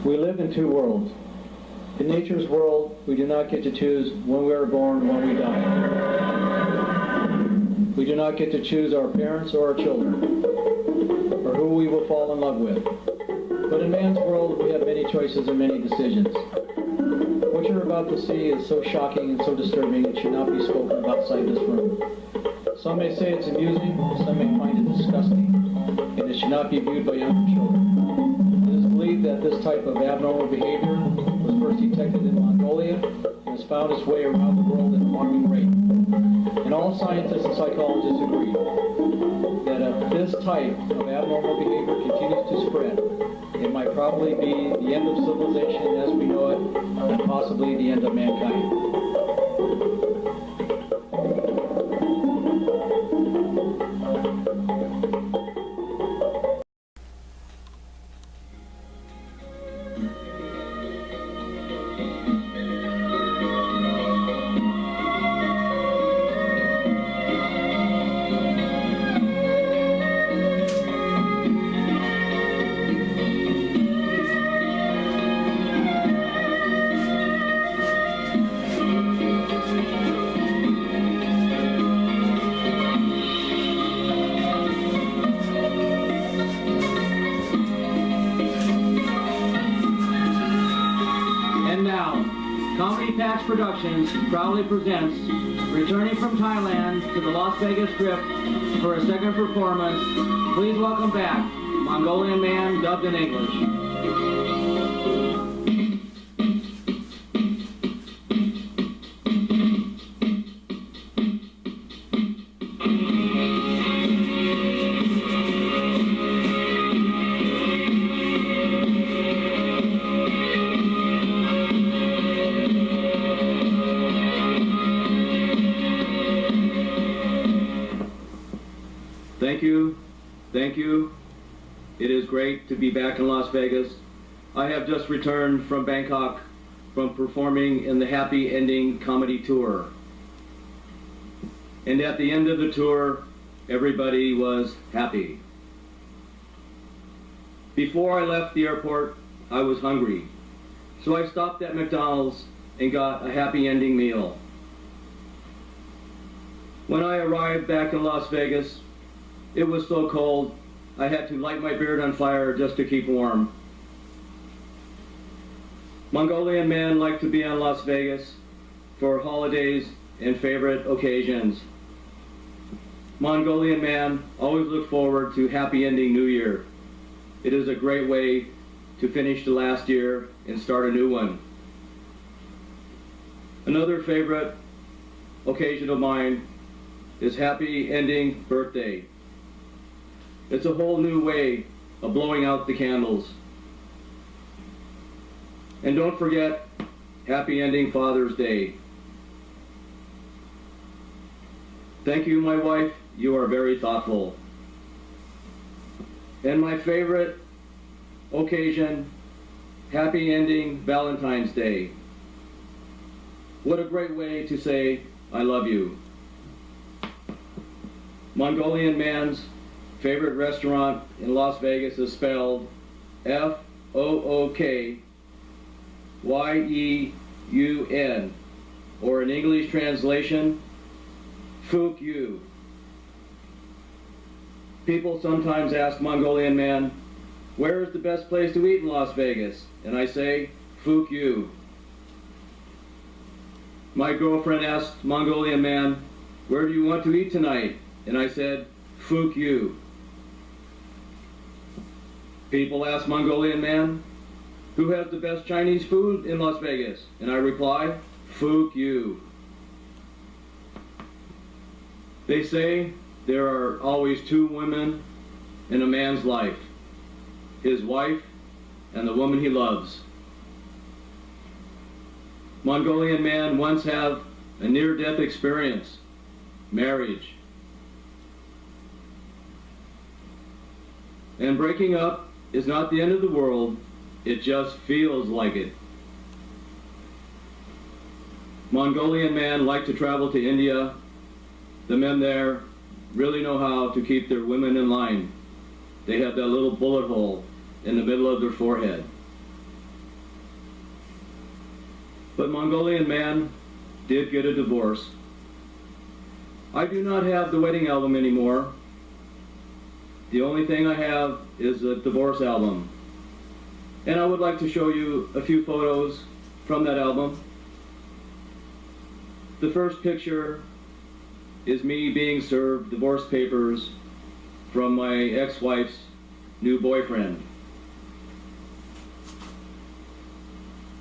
We live in two worlds. In nature's world, we do not get to choose when we are born, when we die. We do not get to choose our parents or our children, or who we will fall in love with. But in man's world, we have many choices and many decisions. What you're about to see is so shocking and so disturbing it should not be spoken of outside this room. Some may say it's amusing, some may find it disgusting, and it should not be viewed by younger children. It is believed that this type of abnormal behavior was first detected in Mongolia and has found its way around the world at an alarming rate. And all scientists and psychologists agree that if this type of abnormal behavior continues to spread, it might probably be the end of civilization as we know it, and possibly the end of mankind. Productions proudly presents, returning from Thailand to the Las Vegas Strip for a second performance, please welcome back Mongolian Man dubbed in English. Thank you. It is great to be back in Las Vegas. I have just returned from Bangkok from performing in the Happy Ending Comedy Tour. And at the end of the tour, everybody was happy. Before I left the airport, I was hungry. So I stopped at McDonald's and got a happy ending meal. When I arrived back in Las Vegas, it was so cold, I had to light my beard on fire just to keep warm. Mongolian Man liked to be in Las Vegas for holidays and favorite occasions. Mongolian Man always looked forward to Happy Ending New Year. It is a great way to finish the last year and start a new one. Another favorite occasion of mine is Happy Ending Birthday. It's a whole new way of blowing out the candles. And don't forget, Happy Ending Father's Day. Thank you, my wife. You are very thoughtful. And my favorite occasion, Happy Ending Valentine's Day. What a great way to say, I love you. Mongolian Man's favorite restaurant in Las Vegas is spelled F-O-O-K-Y-E-U-N, or in English translation, Fook You. People sometimes ask Mongolian Man, where is the best place to eat in Las Vegas? And I say, Fook You. My girlfriend asked Mongolian Man, where do you want to eat tonight? And I said, Fook You. People ask Mongolian Man, who has the best Chinese food in Las Vegas? And I reply, Fook You. They say there are always two women in a man's life, his wife and the woman he loves. Mongolian Man once had a near-death experience, marriage. And breaking up is not the end of the world, it just feels like it. Mongolian Man liked to travel to India. The men there really know how to keep their women in line. They have that little bullet hole in the middle of their forehead. but Mongolian Man did get a divorce. I do not have the wedding album anymore. The only thing I have is a divorce album. And I would like to show you a few photos from that album. The first picture is me being served divorce papers from my ex-wife's new boyfriend.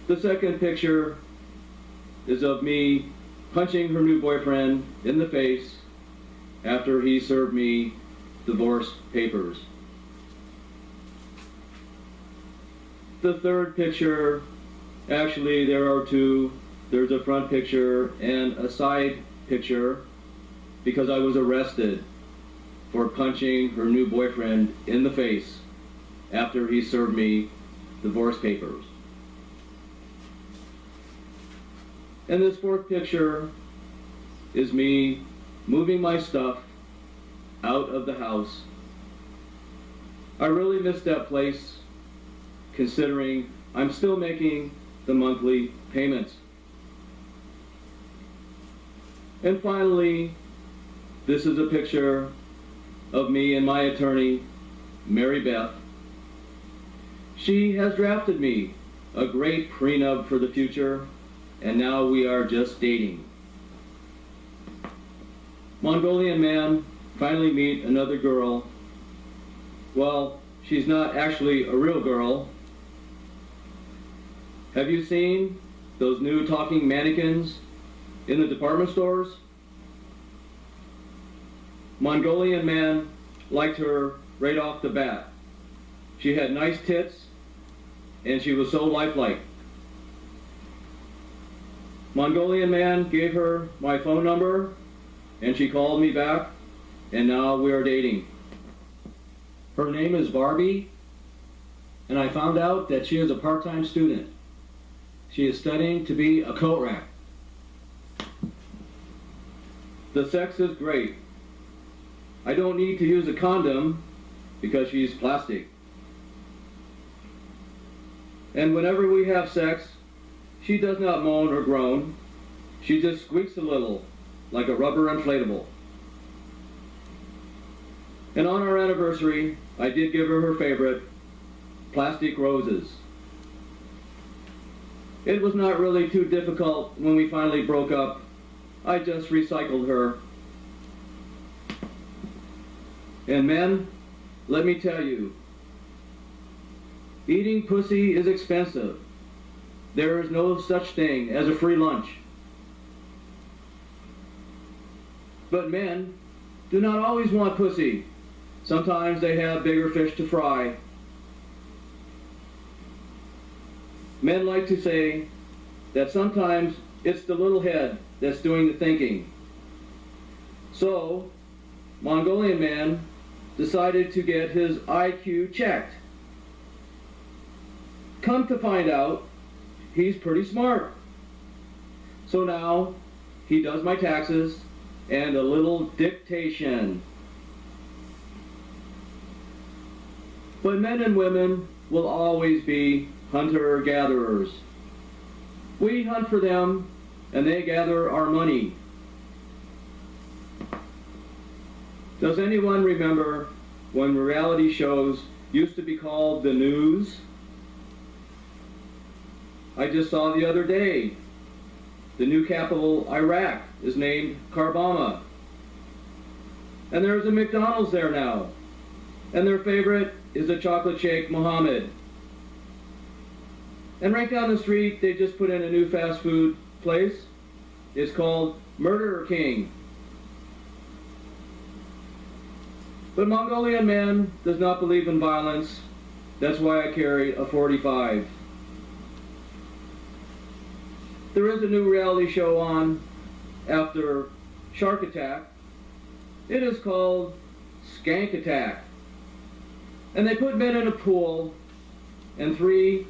The second picture is of me punching her new boyfriend in the face after he served me divorce papers. The third picture, actually there are two. There's a front picture and a side picture because I was arrested for punching her new boyfriend in the face after he served me divorce papers. And this fourth picture is me moving my stuff out of the house. I really miss that place, considering I'm still making the monthly payments. And finally, this is a picture of me and my attorney, Mary Beth. She has drafted me a great prenup for the future, and now we are just dating. Mongolian Man finally meet another girl. Well, she's not actually a real girl. Have you seen those new talking mannequins in the department stores? Mongolian Man liked her right off the bat. She had nice tits, and she was so lifelike. Mongolian Man gave her my phone number, and she called me back, and now we are dating. Her name is Barbie, and I found out that she is a part-time student. She is studying to be a coat rack. The sex is great. I don't need to use a condom because she's plastic. And whenever we have sex, she does not moan or groan. She just squeaks a little, like a rubber inflatable. And on our anniversary, I did give her her favorite, plastic roses. It was not really too difficult when we finally broke up. I just recycled her. And men, let me tell you, eating pussy is expensive. There is no such thing as a free lunch. But men do not always want pussy. Sometimes they have bigger fish to fry. Men like to say that sometimes it's the little head that's doing the thinking. So, Mongolian Man decided to get his IQ checked. Come to find out, he's pretty smart. So now, he does my taxes and a little dictation. But men and women will always be hunter-gatherers. We hunt for them, and they gather our money. Does anyone remember when reality shows used to be called the news? I just saw the other day, the new capital, Iraq, is named Karbama. And there's a McDonald's there now. And their favorite is a chocolate shake Mohammed. And right down the street, they just put in a new fast food place. It's called Murder King. But Mongolian Man does not believe in violence. That's why I carry a .45. There is a new reality show on after Shark Attack. It is called Skank Attack. And they put men in a pool, and 3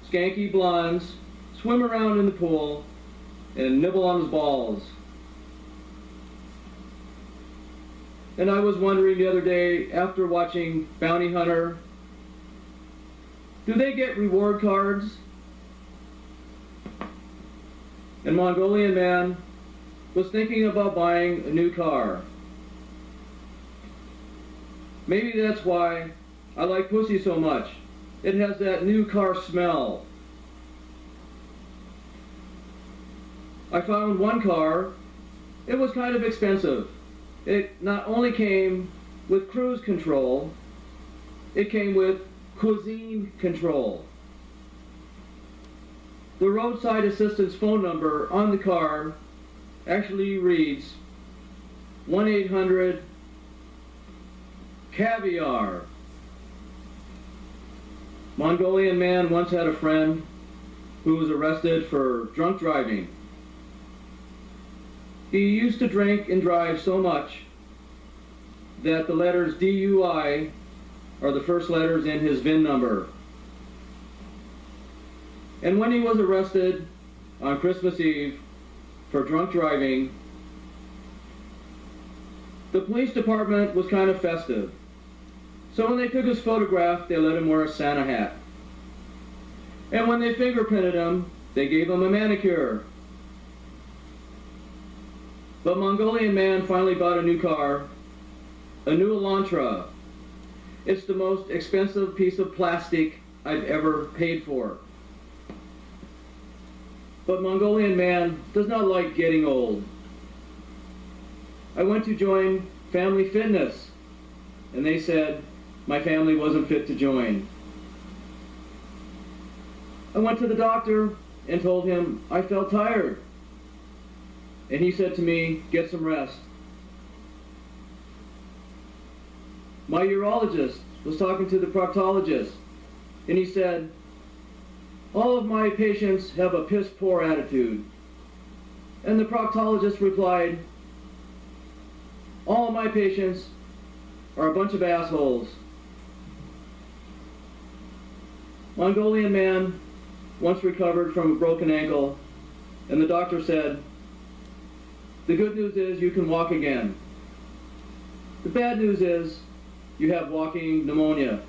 skanky blondes swim around in the pool and nibble on his balls. And I was wondering the other day, after watching Bounty Hunter, do they get reward cards? and Mongolian Man was thinking about buying a new car. Maybe that's why I like Pussy so much. It has that new car smell. I found one car. It was kind of expensive. It not only came with cruise control, it came with cuisine control. The roadside assistance phone number on the car actually reads 1-800-CAVIAR. Mongolian Man once had a friend who was arrested for drunk driving. He used to drink and drive so much that the letters DUI are the first letters in his VIN number. And when he was arrested on Christmas Eve for drunk driving, the police department was kind of festive. So when they took his photograph, they let him wear a Santa hat. And when they fingerprinted him, they gave him a manicure. But Mongolian Man finally bought a new car, a new Elantra. It's the most expensive piece of plastic I've ever paid for. But Mongolian Man does not like getting old. I went to join Family Fitness, and they said my family wasn't fit to join. I went to the doctor and told him I felt tired. And he said to me, get some rest. My urologist was talking to the proctologist, and he said, all of my patients have a piss-poor attitude. And the proctologist replied, all of my patients are a bunch of assholes. Mongolian Man once recovered from a broken ankle, and the doctor said, the good news is you can walk again. The bad news is you have walking pneumonia.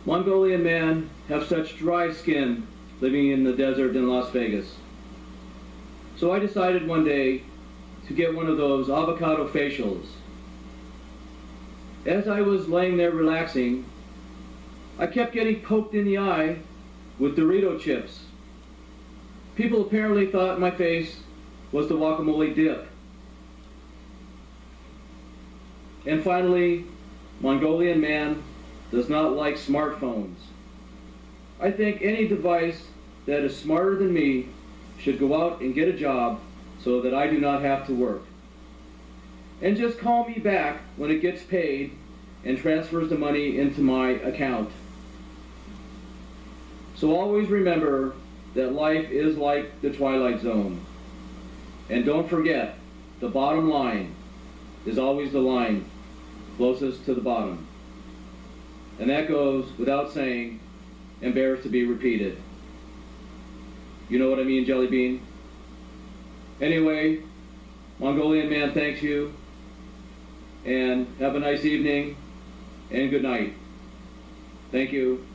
Mongolian Man have such dry skin living in the desert in Las Vegas. So I decided one day to get one of those avocado facials. As I was laying there relaxing, I kept getting poked in the eye with Dorito chips. People apparently thought my face was the guacamole dip. And finally, Mongolian Man does not like smartphones. I think any device that is smarter than me should go out and get a job so that I do not have to work. And just call me back when it gets paid and transfers the money into my account. So always remember that life is like the Twilight Zone. And don't forget, the bottom line is always the line closest to the bottom. And that goes without saying, embarrassed to be repeated. You know what I mean, Jelly Bean? Anyway, Mongolian Man thanks you, and have a nice evening, and good night. Thank you.